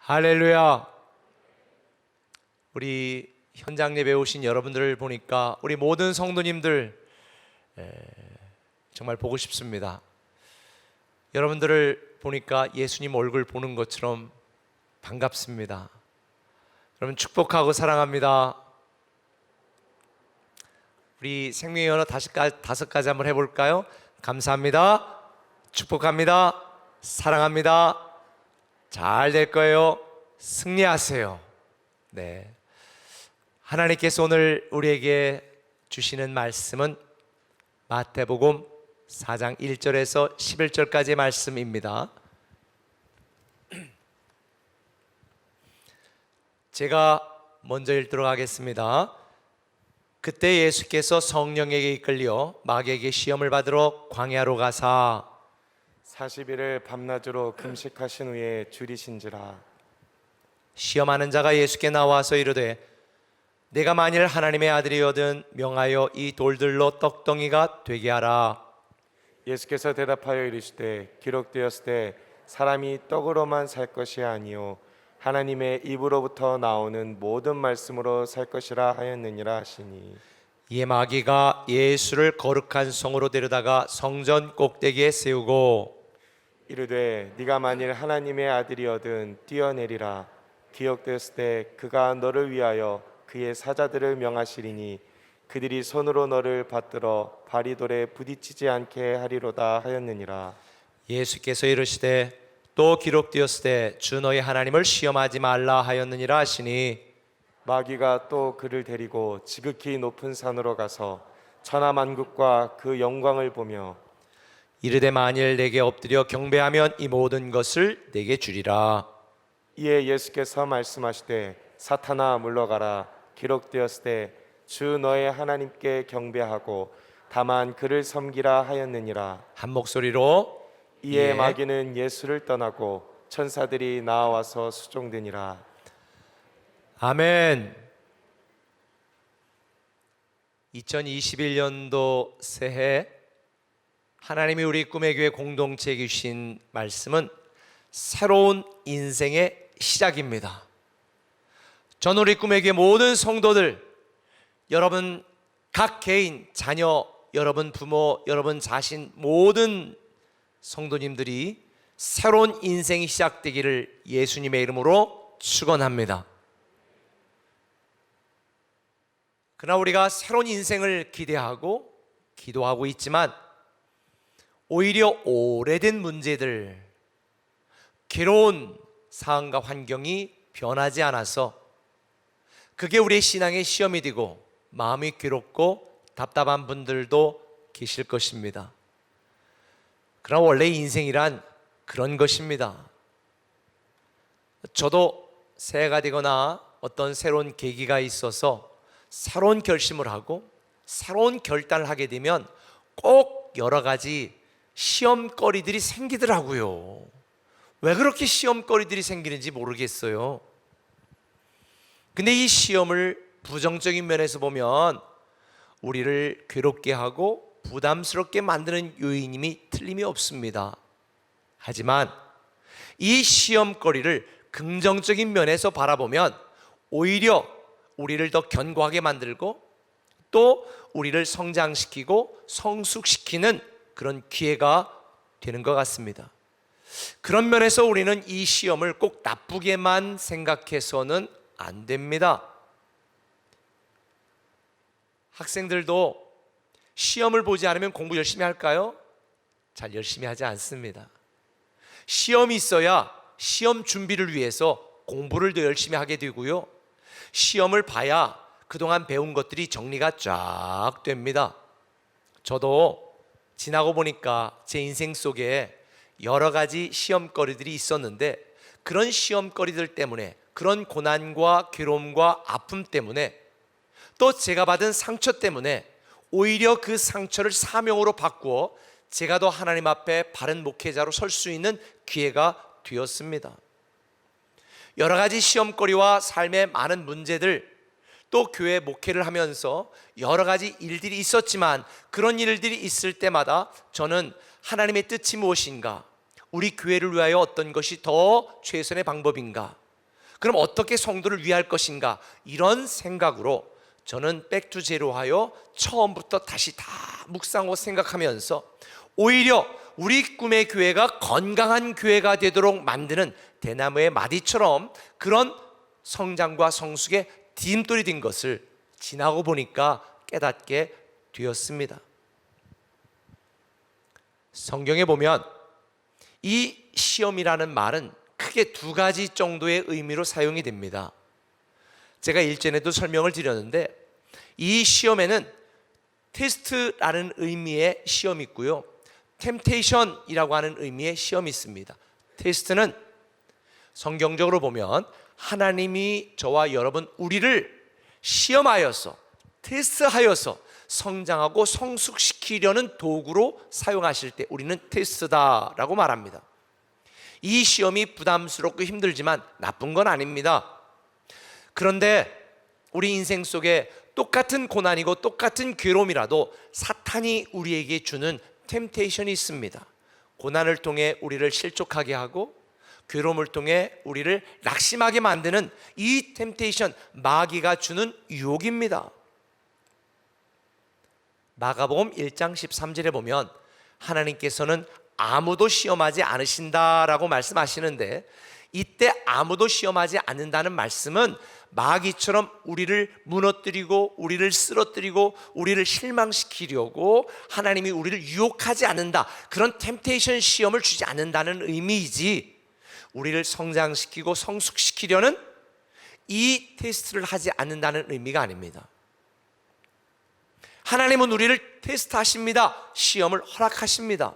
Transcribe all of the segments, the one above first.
할렐루야. 우리 현장 예배 오신 여러분들을 보니까 우리 모든 성도님들 정말 보고 싶습니다. 여러분들을 보니까 예수님 얼굴 보는 것처럼 반갑습니다. 여러분 축복하고 사랑합니다. 우리 생명의 언어 다섯 가지 한번 해볼까요? 감사합니다, 축복합니다, 사랑합니다, 잘 될 거예요, 승리하세요. 네, 하나님께서 오늘 우리에게 주시는 말씀은 마태복음 4장 1절에서 11절까지의 말씀입니다. 제가 먼저 읽도록 하겠습니다. 그때 예수께서 성령에게 이끌려 마귀에게 시험을 받으러 광야로 가사 40일을 밤낮으로 금식하신 후에 줄이신지라. 시험하는 자가 예수께 나와서 이르되 내가 만일 하나님의 아들이거든 명하여 이 돌들로 떡덩이가 되게 하라. 예수께서 대답하여 이르시되 기록되었을 때 사람이 떡으로만 살 것이 아니요 하나님의 입으로부터 나오는 모든 말씀으로 살 것이라 하였느니라 하시니. 이에 마귀가 예수를 거룩한 성으로 데려다가 성전 꼭대기에 세우고 이르되 네가 만일 하나님의 아들이거든 뛰어내리라. 기록되었을 때 그가 너를 위하여 그의 사자들을 명하시리니 그들이 손으로 너를 받들어 발이 돌에 부딪히지 않게 하리로다 하였느니라. 예수께서 이르시되 또 기록되었을 때 주 너희 하나님을 시험하지 말라 하였느니라 하시니 마귀가 또 그를 데리고 지극히 높은 산으로 가서 천하만국과 그 영광을 보며 이르되 만일 내게 엎드려 경배하면 이 모든 것을 내게 주리라. 이에 예수께서 말씀하시되 사탄아 물러가라. 기록되었을 때 주 너의 하나님께 경배하고 다만 그를 섬기라 하였느니라. 한 목소리로 이에 예. 마귀는 예수를 떠나고 천사들이 나와서 수종되니라. 아멘. 2021년도 새해 하나님이 우리 꿈의 교회 공동체에 주신 말씀은 새로운 인생의 시작입니다. 전 우리 꿈의 교회 모든 성도들, 여러분 각 개인, 자녀, 여러분 부모, 여러분 자신 모든 성도님들이 새로운 인생이 시작되기를 예수님의 이름으로 축원합니다. 그러나 우리가 새로운 인생을 기대하고 기도하고 있지만 오히려 오래된 문제들, 괴로운 상황과 환경이 변하지 않아서 그게 우리의 신앙의 시험이 되고 마음이 괴롭고 답답한 분들도 계실 것입니다. 그러나 원래 인생이란 그런 것입니다. 저도 새해가 되거나 어떤 새로운 계기가 있어서 새로운 결심을 하고 새로운 결단을 하게 되면 꼭 여러 가지 시험거리들이 생기더라고요. 왜 그렇게 시험거리들이 생기는지 모르겠어요. 근데 이 시험을 부정적인 면에서 보면 우리를 괴롭게 하고 부담스럽게 만드는 요인임이 틀림이 없습니다. 하지만 이 시험거리를 긍정적인 면에서 바라보면 오히려 우리를 더 견고하게 만들고 또 우리를 성장시키고 성숙시키는 그런 기회가 되는 것 같습니다. 그런 면에서 우리는 이 시험을 꼭 나쁘게만 생각해서는 안 됩니다. 학생들도 시험을 보지 않으면 공부 열심히 할까요? 잘 열심히 하지 않습니다. 시험이 있어야 시험 준비를 위해서 공부를 더 열심히 하게 되고요, 시험을 봐야 그동안 배운 것들이 정리가 쫙 됩니다. 저도 지나고 보니까 제 인생 속에 여러 가지 시험거리들이 있었는데 그런 시험거리들 때문에, 그런 고난과 괴로움과 아픔 때문에, 또 제가 받은 상처 때문에 오히려 그 상처를 사명으로 바꾸어 제가 더 하나님 앞에 바른 목회자로 설 수 있는 기회가 되었습니다. 여러 가지 시험거리와 삶의 많은 문제들, 또 교회 목회를 하면서 여러 가지 일들이 있었지만 그런 일들이 있을 때마다 저는 하나님의 뜻이 무엇인가, 우리 교회를 위하여 어떤 것이 더 최선의 방법인가, 그럼 어떻게 성도를 위할 것인가? 이런 생각으로 저는 백투제로하여 처음부터 다시 다 묵상하고 생각하면서 오히려 우리 꿈의 교회가 건강한 교회가 되도록 만드는 대나무의 마디처럼 그런 성장과 성숙의 디딤돌이 된 것을 지나고 보니까 깨닫게 되었습니다. 성경에 보면 이 시험이라는 말은 크게 두 가지 정도의 의미로 사용이 됩니다. 제가 일전에도 설명을 드렸는데 이 시험에는 테스트라는 의미의 시험이 있고요, 템테이션이라고 하는 의미의 시험이 있습니다. 테스트는 성경적으로 보면 하나님이 저와 여러분 우리를 시험하여서 테스트하여서 성장하고 성숙시키려는 도구로 사용하실 때 우리는 테스트다라고 말합니다. 이 시험이 부담스럽고 힘들지만 나쁜 건 아닙니다. 그런데 우리 인생 속에 똑같은 고난이고 똑같은 괴로움이라도 사탄이 우리에게 주는 템테이션이 있습니다. 고난을 통해 우리를 실족하게 하고 괴로움을 통해 우리를 낙심하게 만드는 이 템테이션, 마귀가 주는 유혹입니다. 마가복음 1장 13절에 보면 하나님께서는 아무도 시험하지 않으신다라고 말씀하시는데, 이때 아무도 시험하지 않는다는 말씀은 마귀처럼 우리를 무너뜨리고 우리를 쓰러뜨리고 우리를 실망시키려고 하나님이 우리를 유혹하지 않는다, 그런 템테이션 시험을 주지 않는다는 의미이지, 우리를 성장시키고 성숙시키려는 이 테스트를 하지 않는다는 의미가 아닙니다. 하나님은 우리를 테스트하십니다. 시험을 허락하십니다.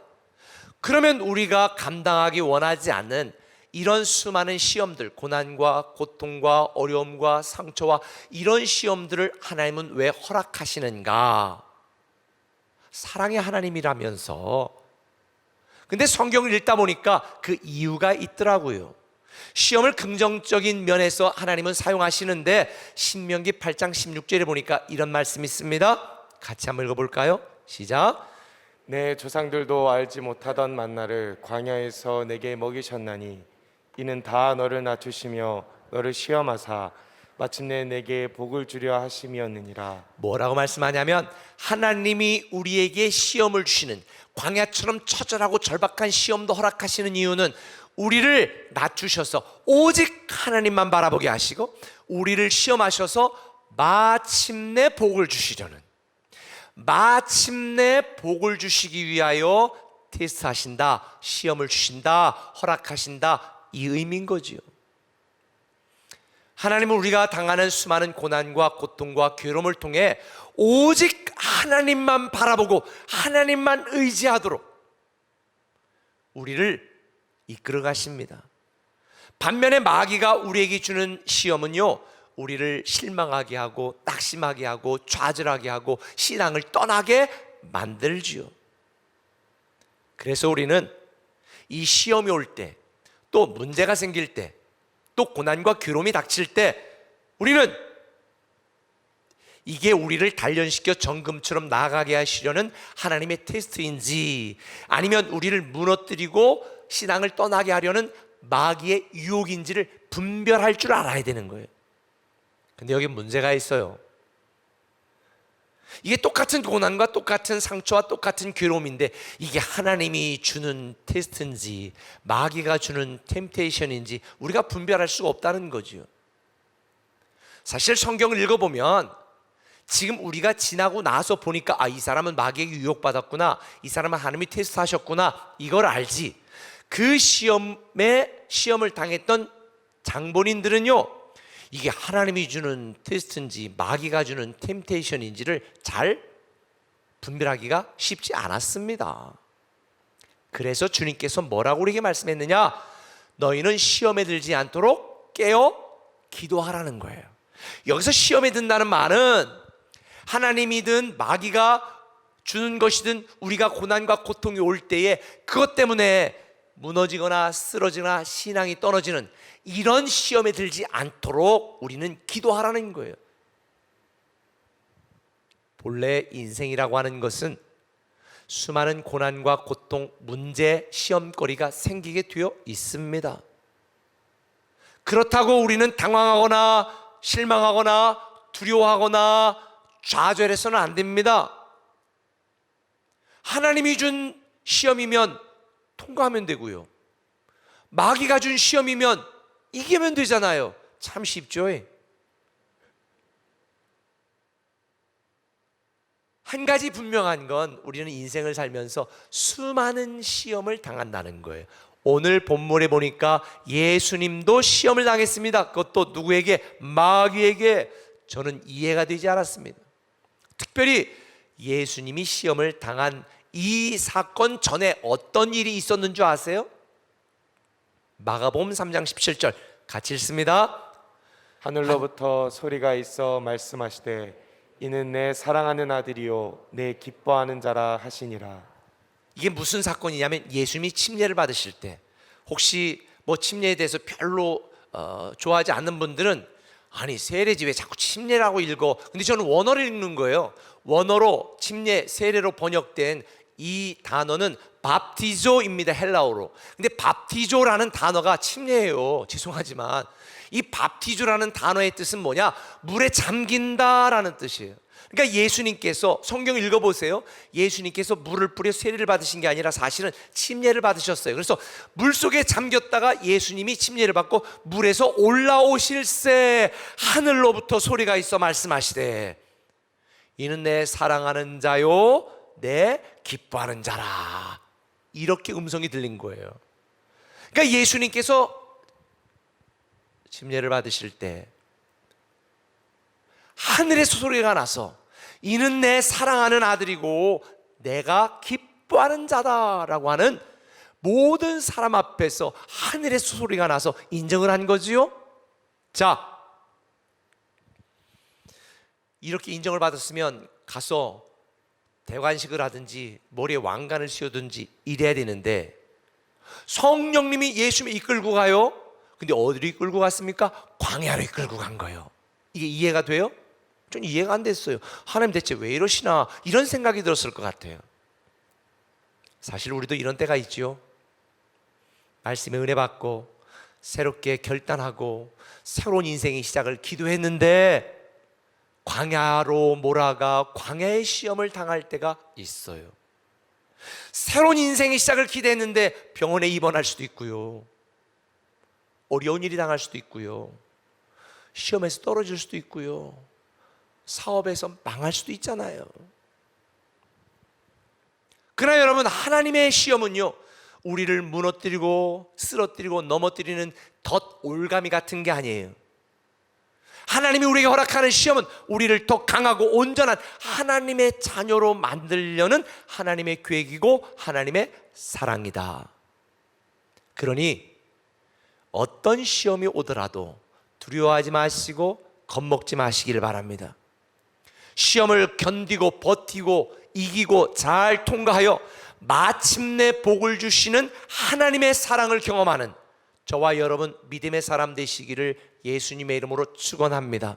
그러면 우리가 감당하기 원하지 않는 이런 수많은 시험들, 고난과 고통과 어려움과 상처와 이런 시험들을 하나님은 왜 허락하시는가? 사랑의 하나님이라면서. 근데 성경을 읽다 보니까 그 이유가 있더라고요. 시험을 긍정적인 면에서 하나님은 사용하시는데 신명기 8장 16절에 보니까 이런 말씀이 있습니다. 같이 한번 읽어볼까요? 시작. 내 조상들도 알지 못하던 만나를 광야에서 내게 먹이셨나니 이는 다 너를 낮추시며 너를 시험하사 마침내 내게 복을 주려 하심이었느니라. 뭐라고 말씀하냐면 하나님이 우리에게 시험을 주시는, 광야처럼 처절하고 절박한 시험도 허락하시는 이유는 우리를 낮추셔서 오직 하나님만 바라보게 하시고 우리를 시험하셔서 마침내 복을 주시려는, 마침내 복을 주시기 위하여 테스트하신다, 시험을 주신다, 허락하신다, 이 의미인 거지요. 하나님은 우리가 당하는 수많은 고난과 고통과 괴로움을 통해 오직 하나님만 바라보고 하나님만 의지하도록 우리를 이끌어 가십니다. 반면에 마귀가 우리에게 주는 시험은요, 우리를 실망하게 하고 낙심하게 하고 좌절하게 하고 신앙을 떠나게 만들지요. 그래서 우리는 이 시험이 올 때, 또 문제가 생길 때, 또 고난과 괴로움이 닥칠 때 우리는 이게 우리를 단련시켜 정금처럼 나아가게 하시려는 하나님의 테스트인지 아니면 우리를 무너뜨리고 신앙을 떠나게 하려는 마귀의 유혹인지를 분별할 줄 알아야 되는 거예요. 근데 여기 문제가 있어요. 이게 똑같은 고난과 똑같은 상처와 똑같은 괴로움인데 이게 하나님이 주는 테스트인지 마귀가 주는 템테이션인지 우리가 분별할 수가 없다는 거죠. 사실 성경을 읽어보면 지금 우리가 지나고 나서 보니까 이 사람은 마귀에게 유혹받았구나, 이 사람은 하나님이 테스트하셨구나, 이걸 알지. 그 시험을 당했던 장본인들은요, 이게 하나님이 주는 테스트인지 마귀가 주는 템테이션인지를 잘 분별하기가 쉽지 않았습니다. 그래서 주님께서 뭐라고 우리에게 말씀했느냐? 너희는 시험에 들지 않도록 깨어 기도하라는 거예요. 여기서 시험에 든다는 말은 하나님이든 마귀가 주는 것이든 우리가 고난과 고통이 올 때에 그것 때문에 무너지거나 쓰러지거나 신앙이 떨어지는 이런 시험에 들지 않도록 우리는 기도하라는 거예요. 본래 인생이라고 하는 것은 수많은 고난과 고통, 문제, 시험거리가 생기게 되어 있습니다. 그렇다고 우리는 당황하거나 실망하거나 두려워하거나 좌절해서는 안 됩니다. 하나님이 준 시험이면 통과하면 되고요. 마귀가 준 시험이면 이기면 되잖아요. 참 쉽죠. 한 가지 분명한 건 우리는 인생을 살면서 수많은 시험을 당한다는 거예요. 오늘 본문에 보니까 예수님도 시험을 당했습니다. 그것도 누구에게? 마귀에게. 저는 이해가 되지 않았습니다. 특별히 예수님이 시험을 당한 이 사건 전에 어떤 일이 있었는 줄 아세요? 마가복음 3장 17절 같이 읽습니다. 하늘로부터 소리가 있어 말씀하시되 이는 내 사랑하는 아들이요 내 기뻐하는 자라 하시니라. 이게 무슨 사건이냐면 예수님이 침례를 받으실 때, 혹시 뭐 침례에 대해서 별로 좋아하지 않는 분들은 아니 세례지 왜 자꾸 침례라고 읽어? 근데 저는 원어를 읽는 거예요. 원어로 침례, 세례로 번역된 이 단어는 밥티조입니다. 헬라어로. 근데 밥티조라는 단어가 침례예요. 죄송하지만 이 밥티조라는 단어의 뜻은 뭐냐? 물에 잠긴다라는 뜻이에요. 그러니까 예수님께서, 성경 읽어보세요. 예수님께서 물을 뿌려 세례를 받으신 게 아니라 사실은 침례를 받으셨어요. 그래서 물속에 잠겼다가 예수님이 침례를 받고 물에서 올라오실새 하늘로부터 소리가 있어 말씀하시되 이는 내 사랑하는 자요 내 기뻐하는 자라. 이렇게 음성이 들린 거예요. 그러니까 예수님께서 침례를 받으실 때 하늘에서 소리가 나서 이는 내 사랑하는 아들이고 내가 기뻐하는 자다라고 하는 모든 사람 앞에서 하늘에서 소리가 나서 인정을 한 거지요. 자, 이렇게 인정을 받았으면 가서 대관식을 하든지 머리에 왕관을 씌우든지 이래야 되는데 성령님이 예수님을 이끌고 가요. 근데 어디로 이끌고 갔습니까? 광야로 이끌고 간 거예요. 이게 이해가 돼요? 좀 이해가 안 됐어요. 하나님 대체 왜 이러시나 이런 생각이 들었을 것 같아요. 사실 우리도 이런 때가 있죠. 말씀의 은혜 받고 새롭게 결단하고 새로운 인생의 시작을 기도했는데 광야로 몰아가 광야의 시험을 당할 때가 있어요. 새로운 인생의 시작을 기대했는데 병원에 입원할 수도 있고요. 어려운 일이 당할 수도 있고요. 시험에서 떨어질 수도 있고요. 사업에서 망할 수도 있잖아요. 그러나 여러분, 하나님의 시험은요 우리를 무너뜨리고 쓰러뜨리고 넘어뜨리는 덫올가미 같은 게 아니에요. 하나님이 우리에게 허락하는 시험은 우리를 더 강하고 온전한 하나님의 자녀로 만들려는 하나님의 계획이고 하나님의 사랑이다. 그러니 어떤 시험이 오더라도 두려워하지 마시고 겁먹지 마시기를 바랍니다. 시험을 견디고 버티고 이기고 잘 통과하여 마침내 복을 주시는 하나님의 사랑을 경험하는 저와 여러분 믿음의 사람 되시기를 예수님의 이름으로 축원합니다.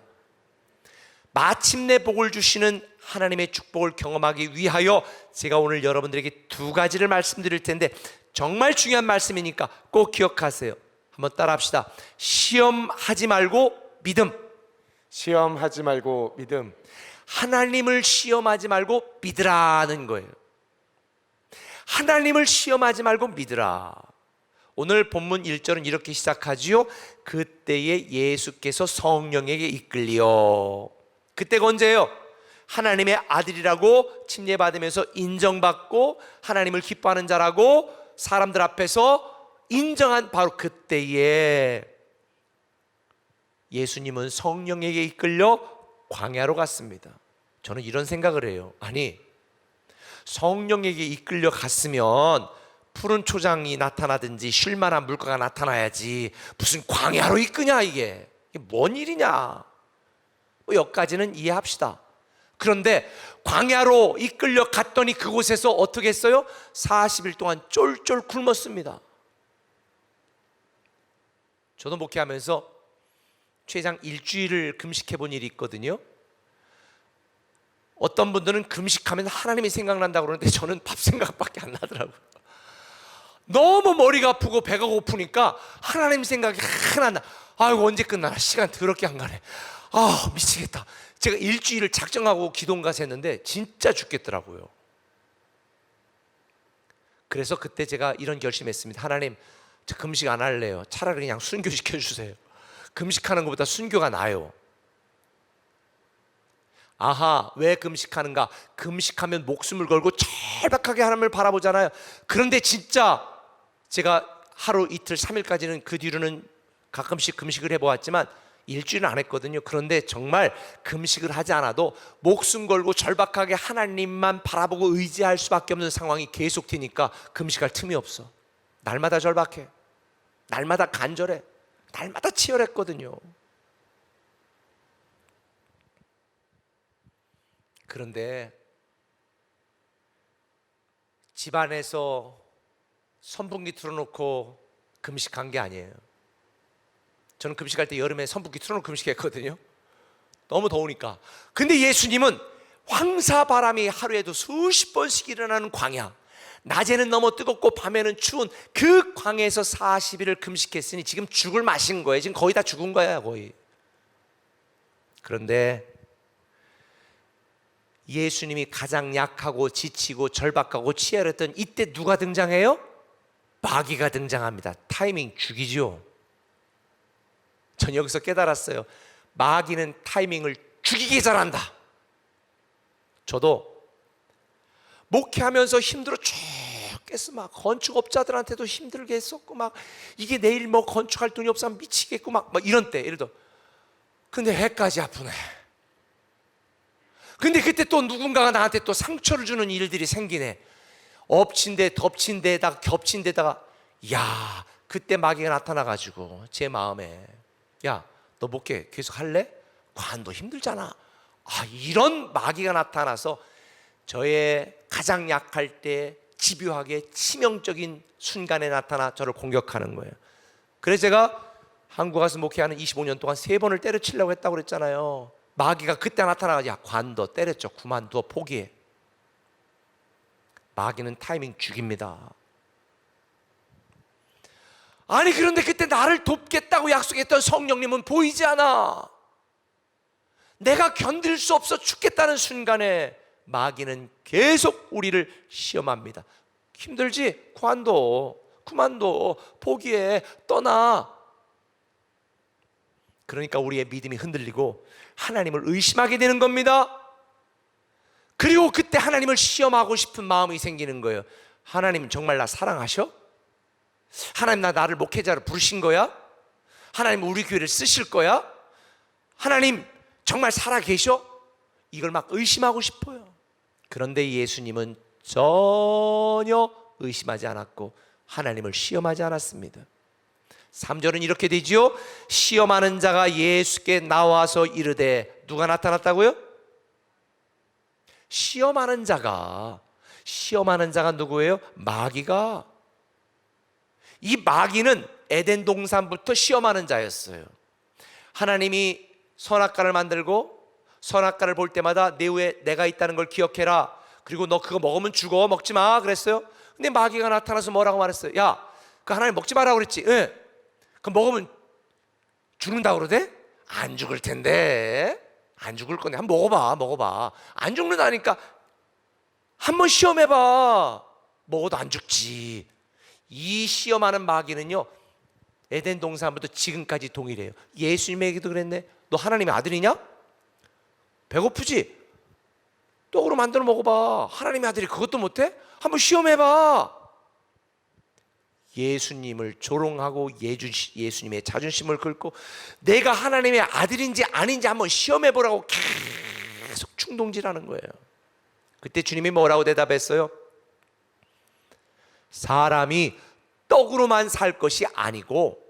마침내 복을 주시는 하나님의 축복을 경험하기 위하여 제가 오늘 여러분들에게 두 가지를 말씀드릴 텐데 정말 중요한 말씀이니까 꼭 기억하세요. 한번 따라 합시다. 시험하지 말고 믿음. 시험하지 말고 믿음. 하나님을 시험하지 말고 믿으라는 거예요. 하나님을 시험하지 말고 믿으라. 오늘 본문 1절은 이렇게 시작하지요. 그때에 예수께서 성령에게 이끌리어. 그때가 언제예요? 하나님의 아들이라고 침례받으면서 인정받고 하나님을 기뻐하는 자라고 사람들 앞에서 인정한 바로 그때에 예수님은 성령에게 이끌려 광야로 갔습니다. 저는 이런 생각을 해요. 아니, 성령에게 이끌려 갔으면 푸른 초장이 나타나든지 쉴만한 물가가 나타나야지 무슨 광야로 이끄냐. 이게 뭔 일이냐. 뭐 여기까지는 이해합시다. 그런데 광야로 이끌려 갔더니 그곳에서 어떻게 했어요? 40일 동안 쫄쫄 굶었습니다. 저도 목회하면서 최장 일주일을 금식해 본 일이 있거든요. 어떤 분들은 금식하면 하나님이 생각난다고 그러는데 저는 밥 생각밖에 안 나더라고요. 너무 머리가 아프고 배가 고프니까 하나님 생각이 하나 나. 아이고 언제 끝나나, 시간 더럽게 안 가네. 아 미치겠다. 제가 일주일을 작정하고 기도원 가서 했는데 진짜 죽겠더라고요. 그래서 그때 제가 이런 결심했습니다. 하나님, 저 금식 안 할래요. 차라리 그냥 순교 시켜주세요. 금식하는 것보다 순교가 나아요. 아하, 왜 금식하는가? 금식하면 목숨을 걸고 절박하게 하나님을 바라보잖아요. 그런데 진짜 제가 하루 이틀 3일까지는, 그 뒤로는 가끔씩 금식을 해보았지만 일주일은 안 했거든요. 그런데 정말 금식을 하지 않아도 목숨 걸고 절박하게 하나님만 바라보고 의지할 수밖에 없는 상황이 계속 되니까 금식할 틈이 없어. 날마다 절박해, 날마다 간절해, 날마다 치열했거든요. 그런데 집안에서 선풍기 틀어놓고 금식한 게 아니에요. 저는 금식할 때 여름에 선풍기 틀어놓고 금식했거든요. 너무 더우니까. 근데 예수님은 황사바람이 하루에도 수십 번씩 일어나는 광야, 낮에는 너무 뜨겁고 밤에는 추운 그 광야에서 40일을 금식했으니 지금 죽을 맛인 거예요. 지금 거의 다 죽은 거야, 거의. 그런데 예수님이 가장 약하고 지치고 절박하고 치열했던 이때 누가 등장해요? 마귀가 등장합니다. 타이밍 죽이죠. 전 여기서 깨달았어요. 마귀는 타이밍을 죽이게 잘한다. 저도 목회하면서 힘들어 죽겠어. 막 건축업자들한테도 힘들게 했었고, 막 이게 내일 뭐 건축할 돈이 없으면 미치겠고, 막 이런 때, 예를 들어. 근데 해까지 아프네. 근데 그때 또 누군가가 나한테 또 상처를 주는 일들이 생기네. 엎친 데 덮친 데다가 겹친 데다가, 야, 그때 마귀가 나타나가지고 제 마음에, 야, 너 목회 계속 할래? 관도 힘들잖아. 아, 이런 마귀가 나타나서 저의 가장 약할 때 집요하게 치명적인 순간에 나타나 저를 공격하는 거예요. 그래서 제가 한국 가서 목회하는 25년 동안 3번을 때려치려고 했다고 그랬잖아요. 마귀가 그때 나타나가지고, 야, 관둬, 때렸죠, 그만둬, 포기해. 마귀는 타이밍 죽입니다. 아니, 그런데 그때 나를 돕겠다고 약속했던 성령님은 보이지 않아. 내가 견딜 수 없어 죽겠다는 순간에 마귀는 계속 우리를 시험합니다. 힘들지? 관둬, 그만둬, 포기해, 떠나. 그러니까 우리의 믿음이 흔들리고 하나님을 의심하게 되는 겁니다. 그리고 그때 하나님을 시험하고 싶은 마음이 생기는 거예요. 하나님 정말 나 사랑하셔? 하나님 나를 목회자로 부르신 거야? 하나님 우리 교회를 쓰실 거야? 하나님 정말 살아계셔? 이걸 막 의심하고 싶어요. 그런데 예수님은 전혀 의심하지 않았고 하나님을 시험하지 않았습니다. 3절은 이렇게 되지요. 시험하는 자가 예수께 나와서 이르되, 누가 나타났다고요? 시험하는 자가 누구예요? 마귀가. 이 마귀는 에덴 동산부터 시험하는 자였어요. 하나님이 선악과를 만들고 선악과를 볼 때마다 내 후에 내가 있다는 걸 기억해라, 그리고 너 그거 먹으면 죽어, 먹지 마 그랬어요. 근데 마귀가 나타나서 뭐라고 말했어요? 야, 그 하나님 먹지 마라고 그랬지? 응. 그럼 먹으면 죽는다고 그러대? 안 죽을 텐데. 안 죽을 건데 한번 먹어봐. 안 죽는다니까 한번 시험해봐. 먹어도 안 죽지. 이 시험하는 마귀는요, 에덴 동산부터 지금까지 동일해요. 예수님에게도 그랬네. 너 하나님의 아들이냐? 배고프지? 떡으로 만들어 먹어봐. 하나님의 아들이 그것도 못해? 한번 시험해봐. 예수님을 조롱하고 예수님의 자존심을 긁고 내가 하나님의 아들인지 아닌지 한번 시험해보라고 계속 충동질하는 거예요. 그때 주님이 뭐라고 대답했어요? 사람이 떡으로만 살 것이 아니고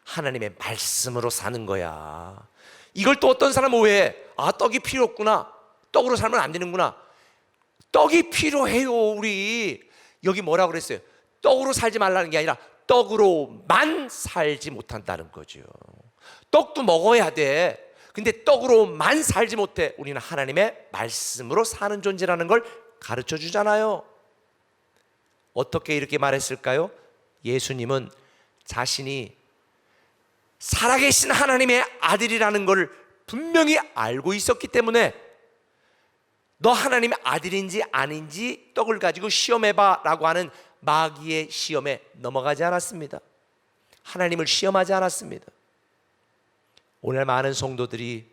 하나님의 말씀으로 사는 거야. 이걸 또 어떤 사람은 오해해. 아, 떡이 필요 없구나. 떡으로 살면 안 되는구나. 떡이 필요해요. 우리 여기 뭐라고 그랬어요? 떡으로 살지 말라는 게 아니라 떡으로만 살지 못한다는 거죠. 떡도 먹어야 돼. 근데 떡으로만 살지 못해. 우리는 하나님의 말씀으로 사는 존재라는 걸 가르쳐 주잖아요. 어떻게 이렇게 말했을까요? 예수님은 자신이 살아계신 하나님의 아들이라는 것을 분명히 알고 있었기 때문에 너 하나님의 아들인지 아닌지 떡을 가지고 시험해봐 라고 하는 마귀의 시험에 넘어가지 않았습니다. 하나님을 시험하지 않았습니다. 오늘 많은 성도들이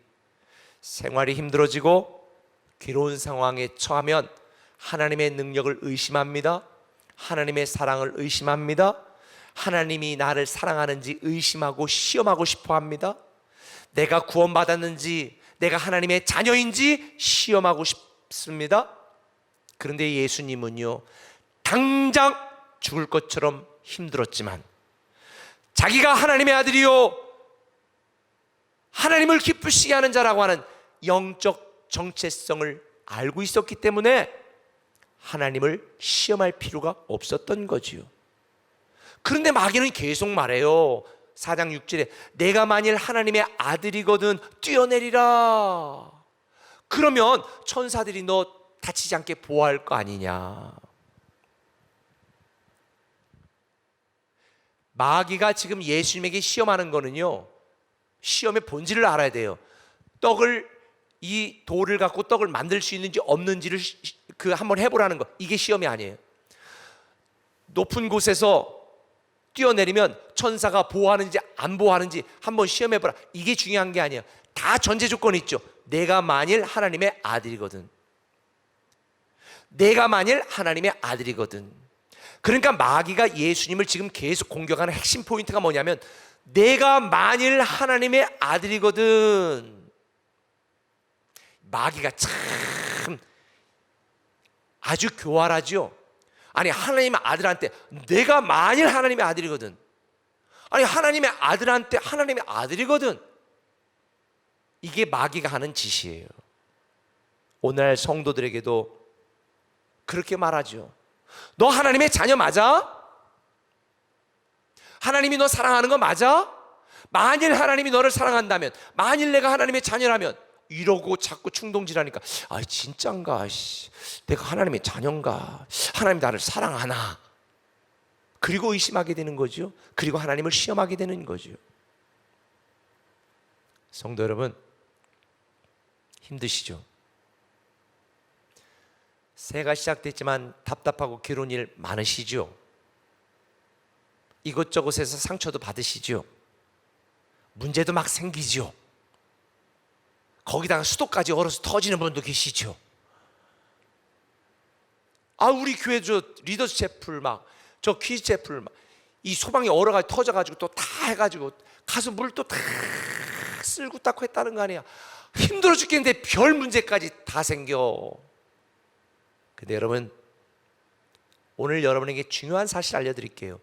생활이 힘들어지고 괴로운 상황에 처하면 하나님의 능력을 의심합니다. 하나님의 사랑을 의심합니다. 하나님이 나를 사랑하는지 의심하고 시험하고 싶어 합니다. 내가 구원받았는지, 내가 하나님의 자녀인지 시험하고 싶습니다. 그런데 예수님은요, 당장 죽을 것처럼 힘들었지만 자기가 하나님의 아들이요 하나님을 기쁘시게 하는 자라고 하는 영적 정체성을 알고 있었기 때문에 하나님을 시험할 필요가 없었던 거지요. 그런데 마귀는 계속 말해요. 4장 6절에 내가 만일 하나님의 아들이거든 뛰어내리라. 그러면 천사들이 너 다치지 않게 보호할 거 아니냐. 마귀가 지금 예수님에게 시험하는 거는요, 시험의 본질을 알아야 돼요. 이 돌을 갖고 떡을 만들 수 있는지 없는지를 한번 해보라는 거. 이게 시험이 아니에요. 높은 곳에서 뛰어내리면 천사가 보호하는지 안 보호하는지 한번 시험해보라. 이게 중요한 게 아니에요. 다 전제 조건이 있죠. 내가 만일 하나님의 아들이거든. 내가 만일 하나님의 아들이거든. 그러니까 마귀가 예수님을 지금 계속 공격하는 핵심 포인트가 뭐냐면 내가 만일 하나님의 아들이거든. 마귀가 참 아주 교활하죠. 아니, 하나님의 아들한테 내가 만일 하나님의 아들이거든. 아니, 하나님의 아들한테 하나님의 아들이거든. 이게 마귀가 하는 짓이에요. 오늘날 성도들에게도 그렇게 말하죠. 너 하나님의 자녀 맞아? 하나님이 너 사랑하는 거 맞아? 만일 하나님이 너를 사랑한다면, 만일 내가 하나님의 자녀라면, 이러고 자꾸 충동질하니까 아, 진짠가? 내가 하나님의 자녀인가? 하나님 나를 사랑하나? 그리고 의심하게 되는 거죠. 그리고 하나님을 시험하게 되는 거죠. 성도 여러분, 힘드시죠? 새해가 시작됐지만 답답하고 괴로운 일 많으시죠? 이것저것에서 상처도 받으시죠? 문제도 막 생기죠? 거기다가 수도까지 얼어서 터지는 분도 계시죠? 우리 교회 저 리더스 채플 저 퀴즈 채플 이 소방이 얼어가지고 터져가지고 또 다 해가지고 가서 물 또 다 쓸고 닦고 했다는 거 아니야. 힘들어 죽겠는데 별 문제까지 다 생겨. 근데 여러분, 오늘 여러분에게 중요한 사실 알려드릴게요.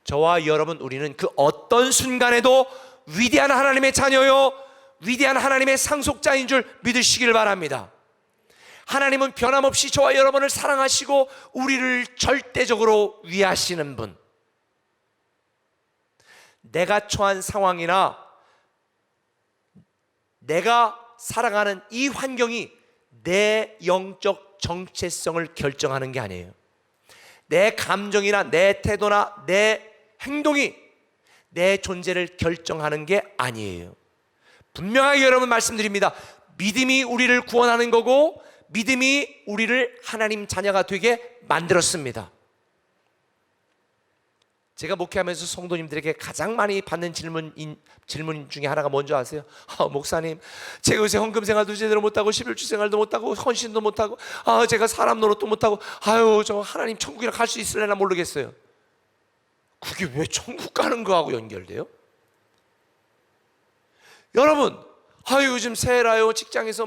저와 여러분, 우리는 그 어떤 순간에도 위대한 하나님의 자녀요, 위대한 하나님의 상속자인 줄 믿으시길 바랍니다. 하나님은 변함없이 저와 여러분을 사랑하시고 우리를 절대적으로 위하시는 분. 내가 처한 상황이나 내가 살아가는 이 환경이 내 영적 정체성을 결정하는 게 아니에요. 내 감정이나 내 태도나 내 행동이 내 존재를 결정하는 게 아니에요. 분명하게 여러분 말씀드립니다. 믿음이 우리를 구원하는 거고 믿음이 우리를 하나님 자녀가 되게 만들었습니다. 제가 목회하면서 성도님들에게 가장 많이 받는 질문 중에 하나가 뭔지 아세요? 목사님, 제가 요새 헌금 생활도 제대로 못하고 11주 생활도 못하고 헌신도 못하고 제가 사람 노릇도 못하고 저 하나님 천국이나 갈 수 있을래나 모르겠어요. 그게 왜 천국 가는 거하고 연결돼요? 여러분, 요즘 새해라요. 직장에서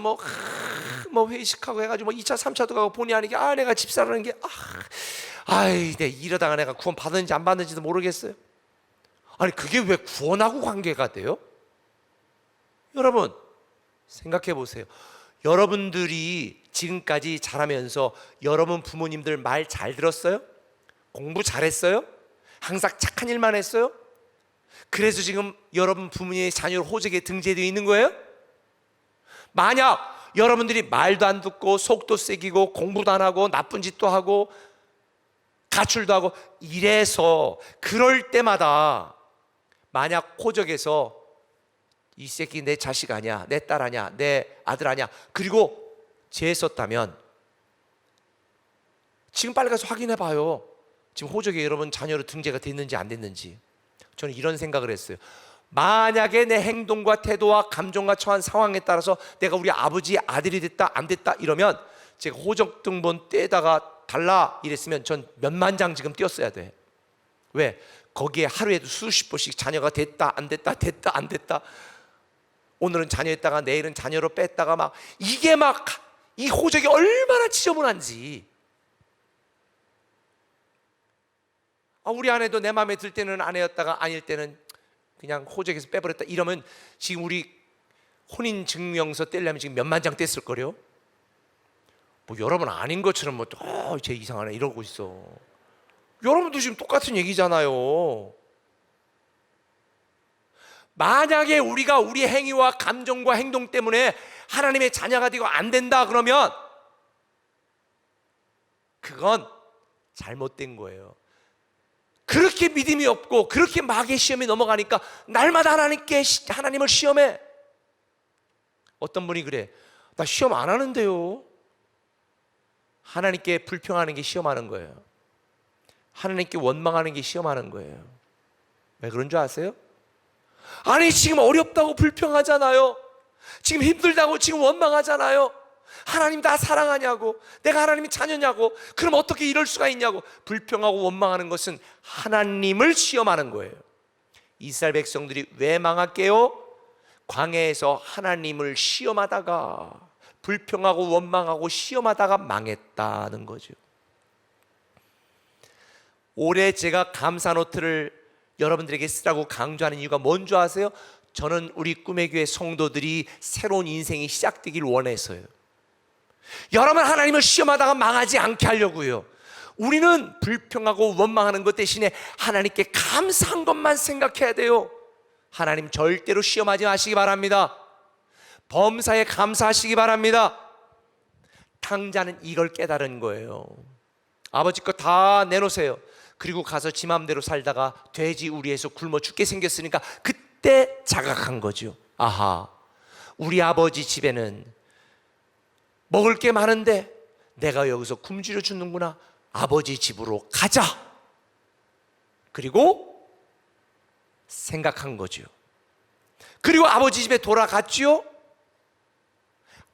회식하고 해가지고 2차 3차도 가고 본의 아니게 내가 집사라는 게 이러다가 내가 구원 받았는지 안 받는지도 모르겠어요. 아니, 그게 왜 구원하고 관계가 돼요? 여러분, 생각해 보세요. 여러분들이 지금까지 자라면서 여러분 부모님들 말 잘 들었어요? 공부 잘했어요? 항상 착한 일만 했어요? 그래서 지금 여러분 부모님의 자녀로 호적에 등재되어 있는 거예요? 만약 여러분들이 말도 안 듣고 속도 세기고 공부도 안 하고 나쁜 짓도 하고 가출도 하고 이래서 그럴 때마다 만약 호적에서 이 새끼 내 자식 아니야, 내 딸 아니야, 내 아들 아니야, 그리고 죄 썼다면 지금 빨리 가서 확인해 봐요. 지금 호적에 여러분 자녀로 등재가 됐는지 안 됐는지. 저는 이런 생각을 했어요. 만약에 내 행동과 태도와 감정과 처한 상황에 따라서 내가 우리 아버지의 아들이 됐다 안 됐다 이러면 제가 호적 등본 떼다가 달라 이랬으면 전 몇만 장 지금 띄었어야 돼. 왜? 거기에 하루에도 수십 번씩 자녀가 됐다 안 됐다 됐다 안 됐다, 오늘은 자녀였다가 내일은 자녀로 뺐다가 막 이게 막 이 호적이 얼마나 지저분한지. 우리 아내도 내 마음에 들 때는 아내였다가 아닐 때는 그냥 호적에서 빼버렸다 이러면 지금 우리 혼인증명서 떼려면 지금 몇만 장 뗐을 거래요. 뭐 여러분 아닌 것처럼 쟤 이상하네 이러고 있어. 여러분도 지금 똑같은 얘기잖아요. 만약에 우리가 우리 행위와 감정과 행동 때문에 하나님의 자녀가 되고 안 된다 그러면 그건 잘못된 거예요. 그렇게 믿음이 없고 그렇게 마귀의 시험에 넘어가니까 날마다 하나님을 시험해. 어떤 분이 그래, 나 시험 안 하는데요. 하나님께 불평하는 게 시험하는 거예요. 하나님께 원망하는 게 시험하는 거예요. 왜 그런 줄 아세요? 아니 지금 어렵다고 불평하잖아요. 지금 힘들다고 지금 원망하잖아요. 하나님 나 사랑하냐고, 내가 하나님의 자녀냐고, 그럼 어떻게 이럴 수가 있냐고 불평하고 원망하는 것은 하나님을 시험하는 거예요. 이스라엘 백성들이 왜 망할게요? 광야에서 하나님을 시험하다가, 불평하고 원망하고 시험하다가 망했다는 거죠. 올해 제가 감사 노트를 여러분들에게 쓰라고 강조하는 이유가 뭔지 아세요? 저는 우리 꿈의 교회 성도들이 새로운 인생이 시작되길 원해서요. 여러분 하나님을 시험하다가 망하지 않게 하려고요. 우리는 불평하고 원망하는 것 대신에 하나님께 감사한 것만 생각해야 돼요. 하나님 절대로 시험하지 마시기 바랍니다. 범사에 감사하시기 바랍니다. 탕자는 이걸 깨달은 거예요. 아버지 거 다 내놓으세요. 그리고 가서 지 맘대로 살다가 돼지 우리에서 굶어 죽게 생겼으니까 그때 자각한 거죠. 아하, 우리 아버지 집에는 먹을 게 많은데 내가 여기서 굶주려 죽는구나. 아버지 집으로 가자. 그리고 생각한 거죠. 그리고 아버지 집에 돌아갔지요.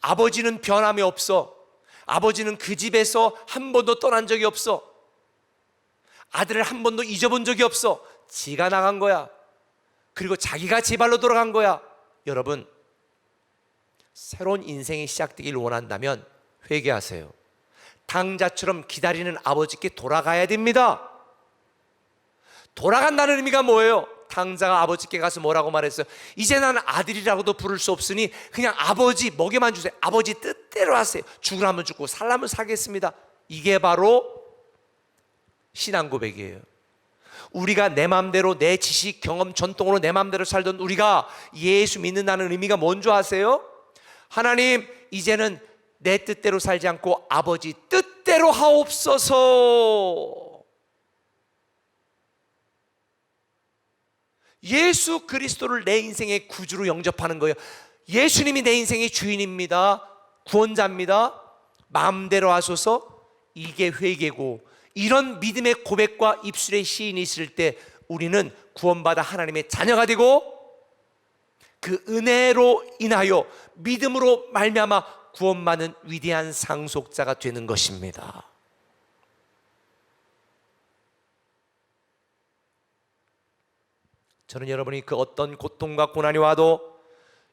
아버지는 변함이 없어. 아버지는 그 집에서 한 번도 떠난 적이 없어. 아들을 한 번도 잊어본 적이 없어. 지가 나간 거야. 그리고 자기가 제 발로 돌아간 거야. 여러분, 새로운 인생이 시작되길 원한다면 회개하세요. 탕자처럼 기다리는 아버지께 돌아가야 됩니다. 돌아간다는 의미가 뭐예요? 탕자가 아버지께 가서 뭐라고 말했어요? 이제 나는 아들이라고도 부를 수 없으니 그냥 아버지 먹여만 주세요. 아버지 뜻대로 하세요. 죽으라면 죽고 살라면 살겠습니다. 이게 바로 신앙 고백이에요. 우리가 내 마음대로 내 지식, 경험, 전통으로 내 마음대로 살던 우리가 예수 믿는다는 의미가 뭔지 아세요? 하나님 이제는 내 뜻대로 살지 않고 아버지 뜻대로 하옵소서. 예수 그리스도를 내 인생의 구주로 영접하는 거예요. 예수님이 내 인생의 주인입니다. 구원자입니다. 마음대로 하소서. 이게 회개고, 이런 믿음의 고백과 입술의 시인이 있을 때 우리는 구원받아 하나님의 자녀가 되고 그 은혜로 인하여 믿음으로 말미암아 구원받는 위대한 상속자가 되는 것입니다. 저는 여러분이 그 어떤 고통과 고난이 와도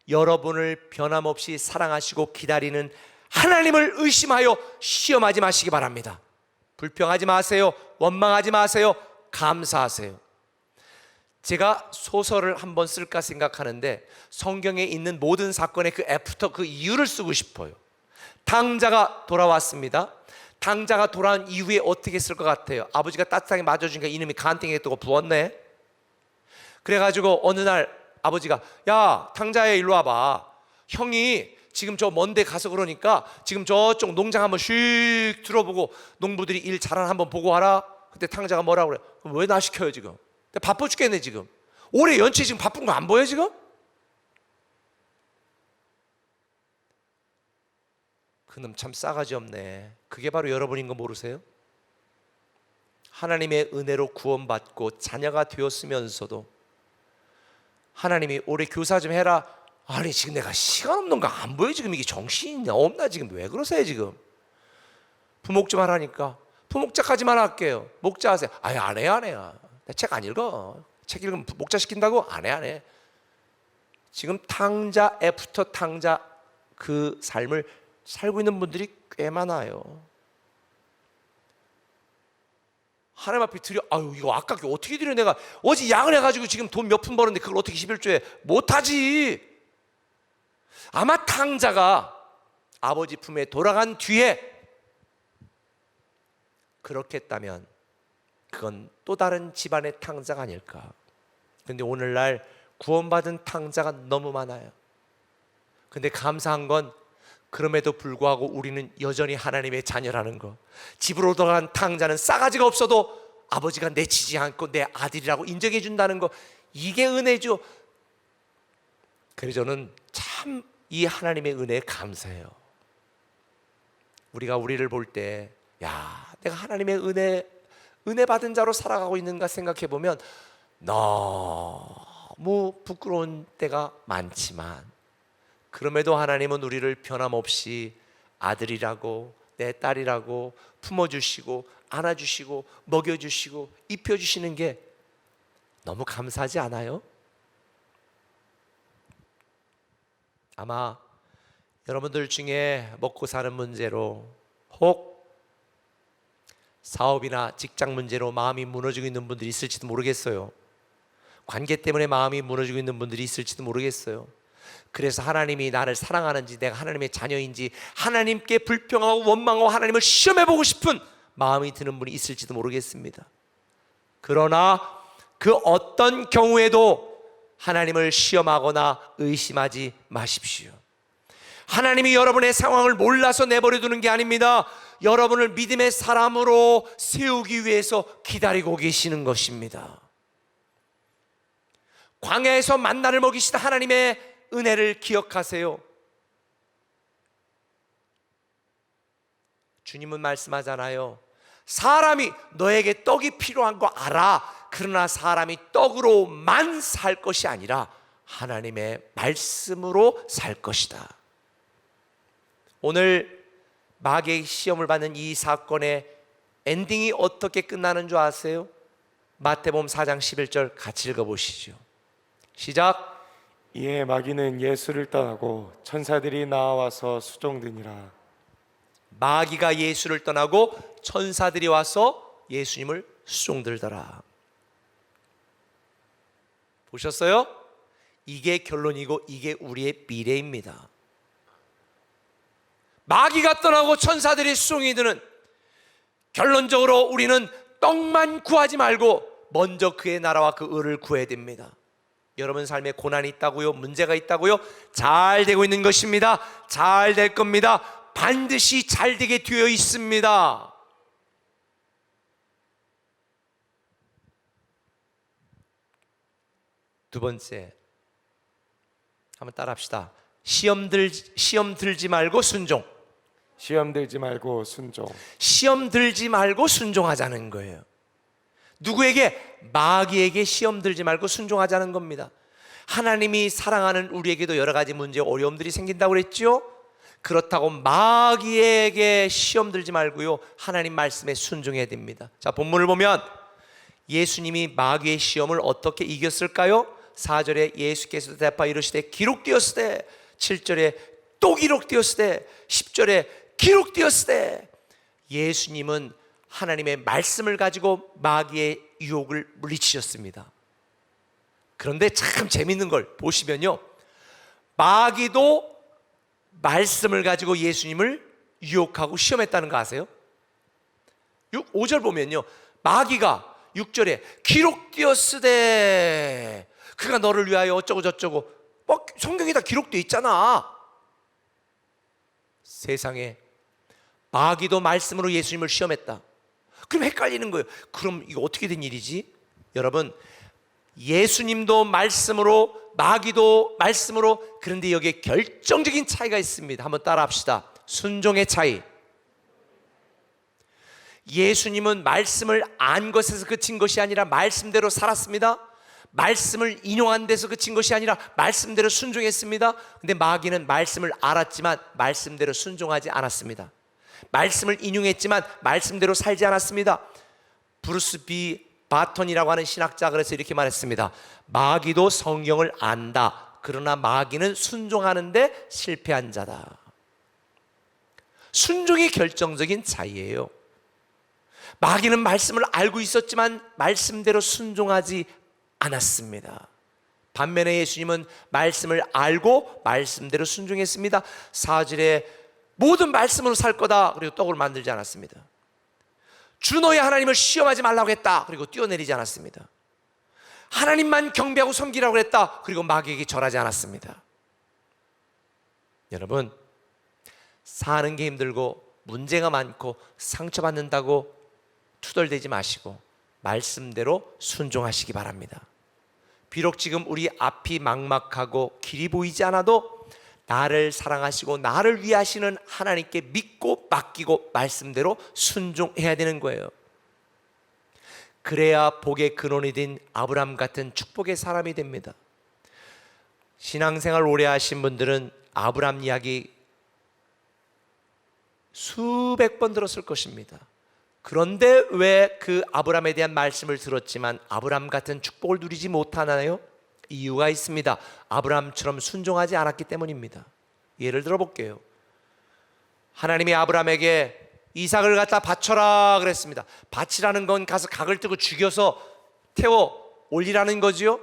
여러분을 변함없이 사랑하시고 기다리는 하나님을 의심하여 시험하지 마시기 바랍니다. 불평하지 마세요. 원망하지 마세요. 감사하세요. 제가 소설을 한번 쓸까 생각하는데 성경에 있는 모든 사건의 그 애프터, 그 이유를 쓰고 싶어요. 탕자가 돌아왔습니다. 탕자가 돌아온 이후에 어떻게 쓸 것 같아요? 아버지가 따뜻하게 맞아주니까 이놈이 간땡이에 뜨고 부었네. 그래가지고 어느 날 아버지가, 야 탕자야 일로 와봐. 형이 지금 저 먼데 가서 그러니까 지금 저쪽 농장 한번 슉 들어보고 농부들이 일 잘하나 한번 보고 와라. 그때 탕자가 뭐라고 그래? 왜 나 시켜요 지금? 바빠 죽겠네 지금. 올해 연초에 지금 바쁜 거 안 보여 지금? 그놈 참 싸가지 없네. 그게 바로 여러분인 거 모르세요? 하나님의 은혜로 구원받고 자녀가 되었으면서도 하나님이 올해 교사 좀 해라. 아니 지금 내가 시간 없는 거 안 보여 지금? 이게 정신이 없나 지금? 왜 그러세요 지금? 부목 좀 하라니까. 부목자까지만 할게요. 목자 하세요. 아니 안 해요 안 해요. 나 책 안 읽어. 책 읽으면 목자 시킨다고? 안 해 안 해. 지금 탕자 애프터 탕자 그 삶을 살고 있는 분들이 꽤 많아요. 하나님 앞에 드려, 아유 이거 아깝게 어떻게 드려. 내가 어제 양을 해가지고 지금 돈 몇 푼 벌었는데 그걸 어떻게 11조에 못하지. 아마 탕자가 아버지 품에 돌아간 뒤에 그렇게 했다면 그건 또 다른 집안의 탕자가 아닐까. 근데 오늘날 구원받은 탕자가 너무 많아요. 근데 감사한 건 그럼에도 불구하고 우리는 여전히 하나님의 자녀라는 거. 집으로 돌아간 탕자는 싸가지가 없어도 아버지가 내치지 않고 내 아들이라고 인정해 준다는 거. 이게 은혜죠. 그래서 저는 참 이 하나님의 은혜에 감사해요. 우리가 우리를 볼 때 야, 내가 하나님의 은혜 받은 자로 살아가고 있는가 생각해 보면 너무 부끄러운 때가 많지만 그럼에도 하나님은 우리를 변함없이 아들이라고 내 딸이라고 품어주시고 안아주시고 먹여주시고 입혀주시는 게 너무 감사하지 않아요? 아마 여러분들 중에 먹고 사는 문제로 혹 사업이나 직장 문제로 마음이 무너지고 있는 분들이 있을지도 모르겠어요. 관계 때문에 마음이 무너지고 있는 분들이 있을지도 모르겠어요. 그래서 하나님이 나를 사랑하는지 내가 하나님의 자녀인지 하나님께 불평하고 원망하고 하나님을 시험해보고 싶은 마음이 드는 분이 있을지도 모르겠습니다. 그러나 그 어떤 경우에도 하나님을 시험하거나 의심하지 마십시오. 하나님이 여러분의 상황을 몰라서 내버려 두는 게 아닙니다. 여러분을 믿음의 사람으로 세우기 위해서 기다리고 계시는 것입니다. 광야에서 만나를 먹이시다 하나님의 은혜를 기억하세요. 주님은 말씀하잖아요. 사람이 너에게 떡이 필요한 거 알아. 그러나 사람이 떡으로만 살 것이 아니라 하나님의 말씀으로 살 것이다. 오늘 마귀의 시험을 받는 이 사건의 엔딩이 어떻게 끝나는 줄 아세요? 마태복음 4장 11절 같이 읽어보시죠. 시작. 이에 마귀는 예수를 떠나고 천사들이 나와서 수종드니라. 마귀가 예수를 떠나고 천사들이 와서 예수님을 수종들더라. 보셨어요? 이게 결론이고 이게 우리의 미래입니다. 마귀가 떠나고 천사들이 수종이 드는, 결론적으로 우리는 떡만 구하지 말고 먼저 그의 나라와 그 의를 구해야 됩니다. 여러분 삶에 고난이 있다고요? 문제가 있다고요? 잘 되고 있는 것입니다. 잘 될 겁니다. 반드시 잘 되게 되어 있습니다. 두 번째, 한번 따라합시다. 시험 들지 말고 순종. 시험 들지 말고 순종. 시험 들지 말고 순종하자는 거예요. 누구에게? 마귀에게 시험 들지 말고 순종하자는 겁니다. 하나님이 사랑하는 우리에게도 여러 가지 문제, 어려움들이 생긴다고 그랬죠? 그렇다고 마귀에게 시험 들지 말고요, 하나님 말씀에 순종해야 됩니다. 자, 본문을 보면 예수님이 마귀의 시험을 어떻게 이겼을까요? 4절에 예수께서 대답하여 이르시되 기록되었으되, 7절에 또 기록되었으되, 10절에 기록되었으되. 예수님은 하나님의 말씀을 가지고 마귀의 유혹을 물리치셨습니다. 그런데 참 재밌는 걸 보시면요, 마귀도 말씀을 가지고 예수님을 유혹하고 시험했다는 거 아세요? 5절 보면요, 마귀가 6절에 기록되었으되 그가 너를 위하여 어쩌고 저쩌고, 뭐 성경에 다 기록되어 있잖아. 세상에 마귀도 말씀으로 예수님을 시험했다. 그럼 헷갈리는 거예요. 그럼 이거 어떻게 된 일이지? 여러분, 예수님도 말씀으로, 마귀도 말씀으로, 그런데 여기에 결정적인 차이가 있습니다. 한번 따라 합시다. 순종의 차이. 예수님은 말씀을 안 것에서 그친 것이 아니라 말씀대로 살았습니다. 말씀을 인용한 데서 그친 것이 아니라 말씀대로 순종했습니다. 근데 마귀는 말씀을 알았지만 말씀대로 순종하지 않았습니다. 말씀을 인용했지만 말씀대로 살지 않았습니다. 브루스 B. 바턴이라고 하는 신학자 그래서 이렇게 말했습니다. 마귀도 성경을 안다. 그러나 마귀는 순종하는데 실패한 자다. 순종이 결정적인 차이예요. 마귀는 말씀을 알고 있었지만 말씀대로 순종하지 않았습니다. 반면에 예수님은 말씀을 알고 말씀대로 순종했습니다. 4절에 모든 말씀으로 살 거다. 그리고 떡을 만들지 않았습니다. 주 너의 하나님을 시험하지 말라고 했다. 그리고 뛰어내리지 않았습니다. 하나님만 경배하고 섬기라고 했다. 그리고 마귀에게 절하지 않았습니다. 여러분, 사는 게 힘들고 문제가 많고 상처받는다고 투덜대지 마시고 말씀대로 순종하시기 바랍니다. 비록 지금 우리 앞이 막막하고 길이 보이지 않아도 나를 사랑하시고 나를 위하시는 하나님께 믿고 맡기고 말씀대로 순종해야 되는 거예요. 그래야 복의 근원이 된 아브라함 같은 축복의 사람이 됩니다. 신앙생활 오래 하신 분들은 아브라함 이야기 수백 번 들었을 것입니다. 그런데 왜 그 아브라함에 대한 말씀을 들었지만 아브라함 같은 축복을 누리지 못하나요? 이유가 있습니다. 아브라함처럼 순종하지 않았기 때문입니다. 예를 들어 볼게요. 하나님이 아브라함에게 이삭을 갖다 바쳐라 그랬습니다. 바치라는 건 가서 각을 뜨고 죽여서 태워 올리라는 거지요.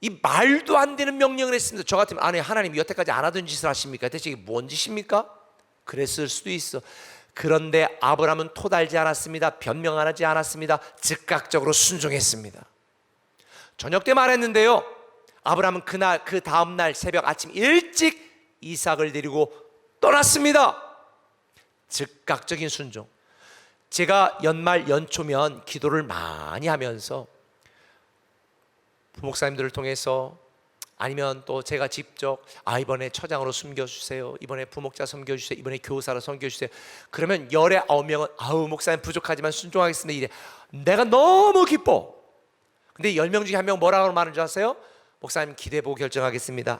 이 말도 안 되는 명령을 했습니다. 저 같으면 아니 하나님 여태까지 안 하던 짓을 하십니까? 대체 이게 뭔 짓입니까? 그랬을 수도 있어. 그런데 아브라함은 토달지 않았습니다. 변명하지 않았습니다. 즉각적으로 순종했습니다. 저녁 때 말했는데요, 아브라함은 그날 그 다음날 새벽 아침 일찍 이삭을 데리고 떠났습니다. 즉각적인 순종. 제가 연말 연초면 기도를 많이 하면서 부목사님들을 통해서 아니면 또 제가 직접 이번에 처장으로 섬겨주세요, 이번에 부목자 섬겨주세요, 이번에 교사로 섬겨주세요. 그러면 19명은 목사님 부족하지만 순종하겠습니다 이래. 내가 너무 기뻐. 근데 10명 중에 한 명 뭐라고 말하는 줄 아세요? 목사님 기도해보고 결정하겠습니다.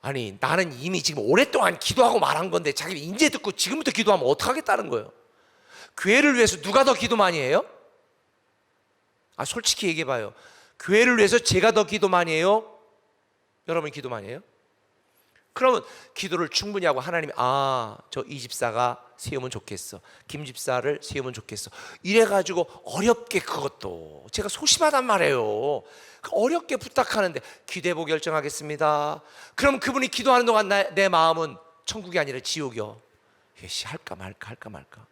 아니 나는 이미 지금 오랫동안 기도하고 말한 건데 자기는 이제 듣고 지금부터 기도하면 어떡하겠다는 거예요. 교회를 위해서 누가 더 기도 많이 해요? 솔직히 얘기해봐요. 교회를 위해서 제가 더 기도 많이 해요? 여러분 기도 많이 해요? 그러면 기도를 충분히 하고 하나님이 저 이 집사가 세우면 좋겠어, 김 집사를 세우면 좋겠어 이래가지고 어렵게, 그것도 제가 소심하단 말이에요. 어렵게 부탁하는데 기도해보고 결정하겠습니다. 그럼 그분이 기도하는 동안 내 마음은 천국이 아니라 지옥이요. 할까 말까.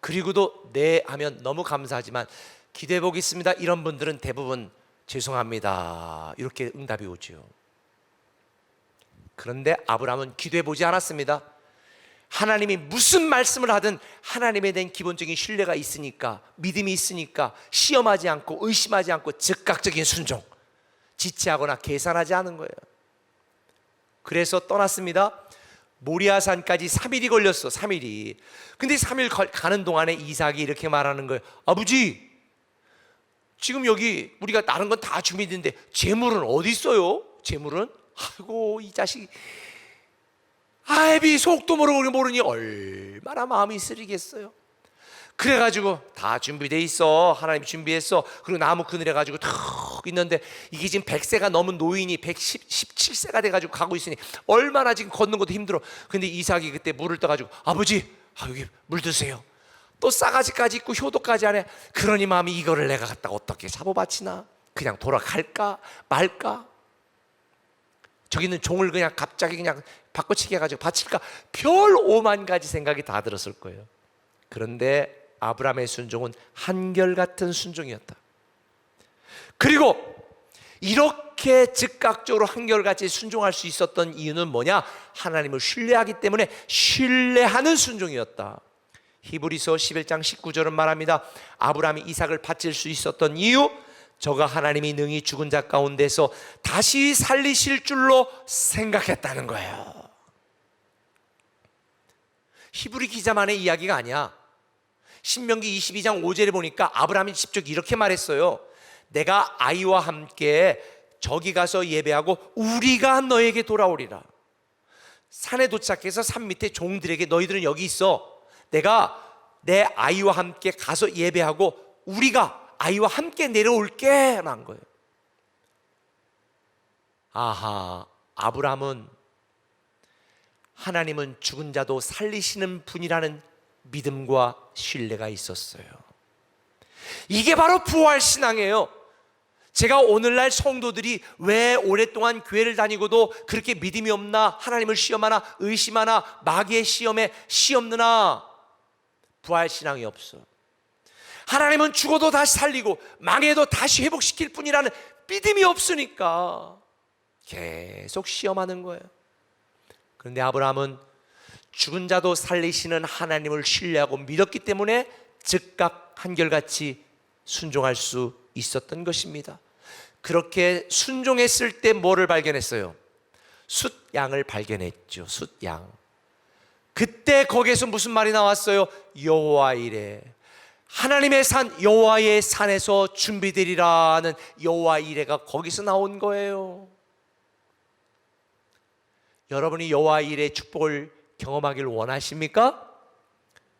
그리고도 네 하면 너무 감사하지만 기도해보겠습니다 이런 분들은 대부분 죄송합니다 이렇게 응답이 오죠. 그런데 아브라함은 기도해보지 않았습니다. 하나님이 무슨 말씀을 하든 하나님에 대한 기본적인 신뢰가 있으니까, 믿음이 있으니까 시험하지 않고 의심하지 않고 즉각적인 순종, 지체하거나 계산하지 않은 거예요. 그래서 떠났습니다. 모리아산까지 3일이 걸렸어. 3일이. 근데 3일 가는 동안에 이삭이 이렇게 말하는 거예요. 아버지, 지금 여기 우리가 다른 건 다 준비됐는데 재물은 어디 있어요? 재물은? 아이고 이 자식 아이비 속도 모르니 얼마나 마음이 쓰리겠어요. 그래가지고 다 준비돼 있어. 하나님 준비했어. 그리고 나무 그늘에 가지고 턱 있는데 이게 지금 100세가 넘은 노인이 117세가 돼가지고 가고 있으니 얼마나 지금 걷는 것도 힘들어. 근데 이삭이 그때 물을 떠가지고 아버지 여기 물 드세요. 또 싸가지까지 있고 효도까지 하네. 그러니 마음이 이거를 내가 갖다가 어떻게 사보바치나, 그냥 돌아갈까 말까, 저기 있는 종을 그냥 갑자기 그냥 바꿔치기 해가지고 바칠까, 별 5만 가지 생각이 다 들었을 거예요. 그런데 아브라함의 순종은 한결같은 순종이었다. 그리고 이렇게 즉각적으로 한결같이 순종할 수 있었던 이유는 뭐냐? 하나님을 신뢰하기 때문에 신뢰하는 순종이었다. 히브리서 11장 19절은 말합니다. 아브라함이 이삭을 바칠 수 있었던 이유, 저가 하나님이 능히 죽은 자 가운데서 다시 살리실 줄로 생각했다는 거예요. 히브리 기자만의 이야기가 아니야. 신명기 22장 5절에 보니까 아브라함이 직접 이렇게 말했어요. 내가 아이와 함께 저기 가서 예배하고 우리가 너에게 돌아오리라. 산에 도착해서 산 밑에 종들에게 너희들은 여기 있어. 내가 내 아이와 함께 가서 예배하고 우리가 아이와 함께 내려올게 라는 거예요. 아하, 아브라함은 하나님은 죽은 자도 살리시는 분이라는 믿음과 신뢰가 있었어요. 이게 바로 부활신앙이에요. 제가 오늘날 성도들이 왜 오랫동안 교회를 다니고도 그렇게 믿음이 없나, 하나님을 시험하나, 의심하나, 마귀의 시험에 시험느나, 부활신앙이 없어. 하나님은 죽어도 다시 살리고 망해도 다시 회복시킬 뿐이라는 믿음이 없으니까 계속 시험하는 거예요. 그런데 아브라함은 죽은 자도 살리시는 하나님을 신뢰하고 믿었기 때문에 즉각 한결같이 순종할 수 있었던 것입니다. 그렇게 순종했을 때 뭐를 발견했어요? 숫양을 발견했죠. 숫양. 그때 거기에서 무슨 말이 나왔어요? 여호와 이레, 하나님의 산 여호와의 산에서 준비되리라는 여호와 이레가 거기서 나온 거예요. 여러분이 여호와 이레의 축복을 경험하기를 원하십니까?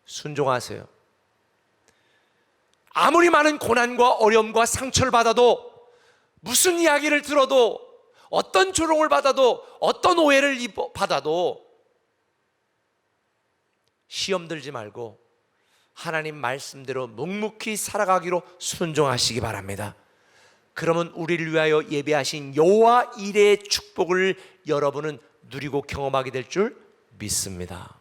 순종하세요. 아무리 많은 고난과 어려움과 상처를 받아도, 무슨 이야기를 들어도, 어떤 조롱을 받아도, 어떤 오해를 받아도 시험 들지 말고 하나님 말씀대로 묵묵히 살아가기로 순종하시기 바랍니다. 그러면 우리를 위하여 예배하신 여호와 이레의 축복을 여러분은 누리고 경험하게 될 줄 믿습니다.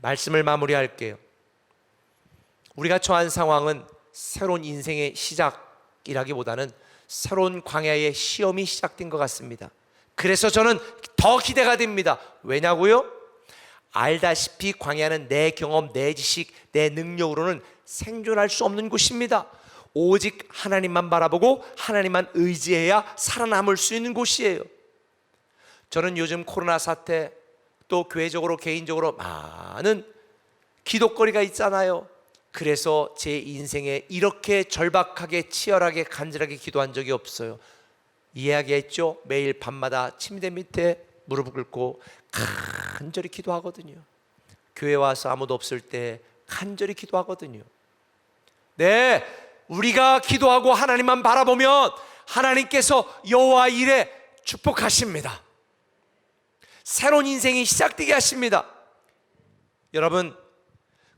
말씀을 마무리할게요. 우리가 처한 상황은 새로운 인생의 시작이라기보다는 새로운 광야의 시험이 시작된 것 같습니다. 그래서 저는 더 기대가 됩니다. 왜냐고요? 알다시피 광야는 내 경험, 내 지식, 내 능력으로는 생존할 수 없는 곳입니다. 오직 하나님만 바라보고 하나님만 의지해야 살아남을 수 있는 곳이에요. 저는 요즘 코로나 사태, 또 교회적으로 개인적으로 많은 기도거리가 있잖아요. 그래서 제 인생에 이렇게 절박하게 치열하게 간절하게 기도한 적이 없어요. 이야기했죠. 매일 밤마다 침대 밑에 무릎을 꿇고 간절히 기도하거든요. 교회 와서 아무도 없을 때 간절히 기도하거든요. 네, 우리가 기도하고 하나님만 바라보면 하나님께서 여호와 이레 축복하십니다. 새로운 인생이 시작되게 하십니다. 여러분,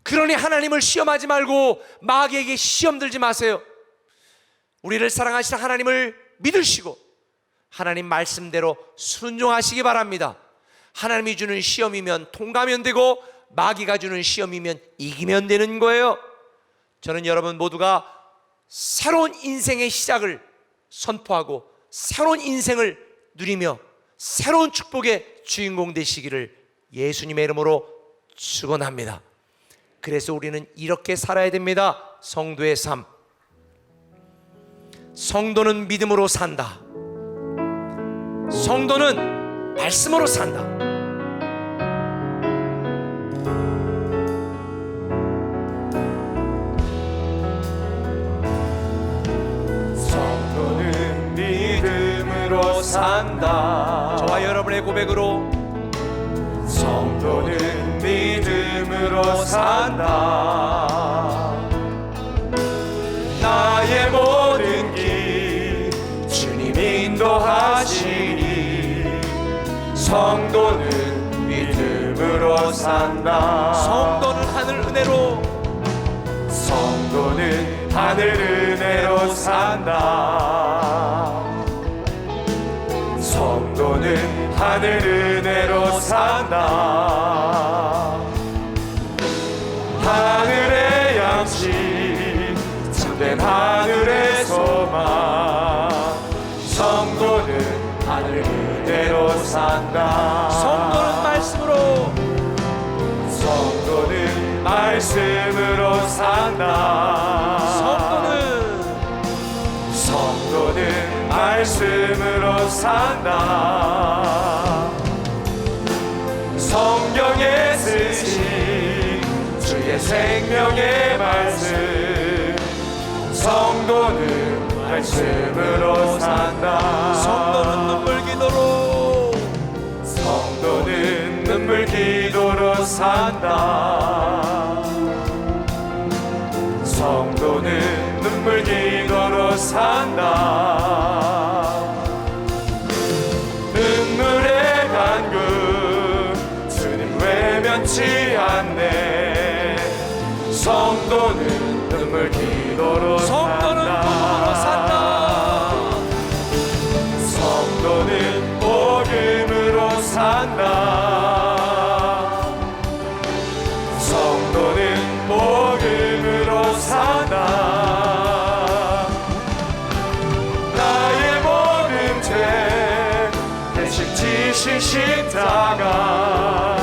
그러니 하나님을 시험하지 말고 마귀에게 시험 들지 마세요. 우리를 사랑하시는 하나님을 믿으시고 하나님 말씀대로 순종하시기 바랍니다. 하나님이 주는 시험이면 통과하면 되고 마귀가 주는 시험이면 이기면 되는 거예요. 저는 여러분 모두가 새로운 인생의 시작을 선포하고 새로운 인생을 누리며 새로운 축복의 주인공 되시기를 예수님의 이름으로 축원합니다. 그래서 우리는 이렇게 살아야 됩니다. 성도의 삶. 성도는 믿음으로 산다. 성도는 말씀으로 산다. 성도는 믿음으로 산다. 저와 여러분의 고백으로 성도는 믿음으로 산다. 나의 모든 길 주님 인도하시니 성도는 믿음으로 산다. 성도는 하늘 은혜로, 성도는 하늘 은혜로 산다. 성도는 하늘 은혜로 산다. 하늘의 양식 참된 하늘의 소망. 성도는 하늘 은혜로 산다. 성도는 말씀으로, 성도는 말씀으로 산다. 성경에 쓰신 주의 생명의 말씀, 성도는 말씀으로 산다. 성도는 눈물 기도로, 성도는 눈물 기도로 산다. 성도는 눈물 기도로 산다. 눈물의 간구 주님 외면치 않네. 성도는 눈물 기도로 성도는 눈물로 산다. 성도는 복음으로 산다. 성도는 복음으로 산다. 나의 모든 죄 대신 지신 십자가,